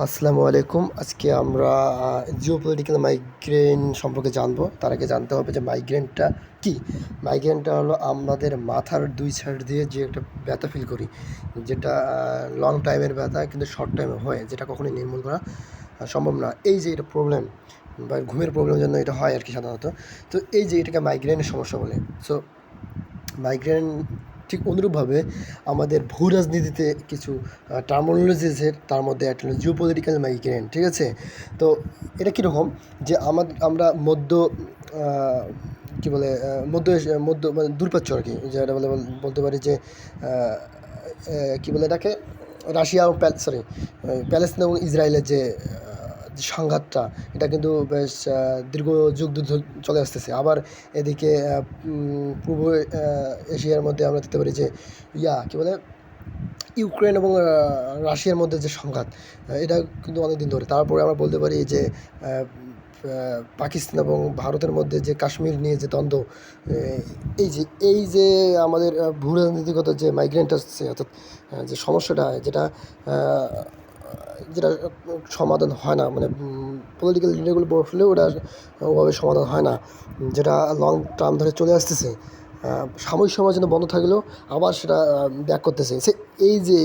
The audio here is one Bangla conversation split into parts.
আসসালামু আলাইকুম। আজকে আমরা জিওপলিটিক্যাল মাইগ্রেন সম্পর্কে জানবো। তার আগে জানতে হবে যে মাইগ্রেনটা কী? মাইগ্রেনটা হলো আমাদের মাথার ২ সাইড দিয়ে যে একটা ব্যথা ফিল করি, যেটা লং টাইমের ব্যথা কিন্তু শর্ট টাইমে হয়, যেটা কখনোই নির্মূল করা সম্ভব না। এই যে এটা প্রবলেম বা ঘুমের প্রবলেমের জন্য এটা হয় আরকি সাধারণত। তো এই যে এটাকে মাইগ্রেনের সমস্যা বলে। সো মাইগ্রেন ঠিক অনুরূপভাবে আমাদের ভূ রাজনীতিতে কিছু টার্মিনোলজিসের তার মধ্যে একটা হলো জিওপলিটিক্যাল মাইগ্রেন, ঠিক আছে? তো এটা কীরকম যে আমরা কী বলে মধ্য মানে দূরপ্রাচ্য আর কি, যেটা বলতে পারি যে কী বলে এটাকে, রাশিয়া ও প্যালেস্তিন এবং ইসরায়েলের যে সংঘাতটা, এটা কিন্তু বেশ দীর্ঘ যুগ চলে আসতেছে। আবার এদিকে পূর্ব এশিয়ার মধ্যে আমরা দেখতে পারি যে কী বলে, ইউক্রেন এবং রাশিয়ার মধ্যে যে সংঘাত, এটা কিন্তু অনেক দিন ধরে। তারপরে আমরা বলতে পারি যে পাকিস্তান এবং ভারতের মধ্যে যে কাশ্মীর নিয়ে যে দ্বন্দ্ব, এই যে আমাদের ভূ রাজনীতিগত যে মাইগ্রেন্ট আসছে, অর্থাৎ যে সমস্যাটা যেটা যেটা সমাধান হয় না, মানে পলিটিক্যাল লিডারগুলো বসলেও ওটা ওভাবে সমাধান হয় না, যেটা লং টার্ম ধরে চলে আসতেছে। সাময়িক সময়ের জন্য বন্ধ থাকলেও আবার সেটা ব্যাক করতেছে। এই যে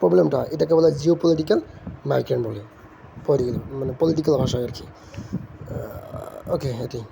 প্রবলেমটা, এটাকে বলা হয় জিওপলিটিক্যাল মাইগ্রেন বলে, পলিটিক্যাল ভাষায় আর কি। ওকে, এটাই।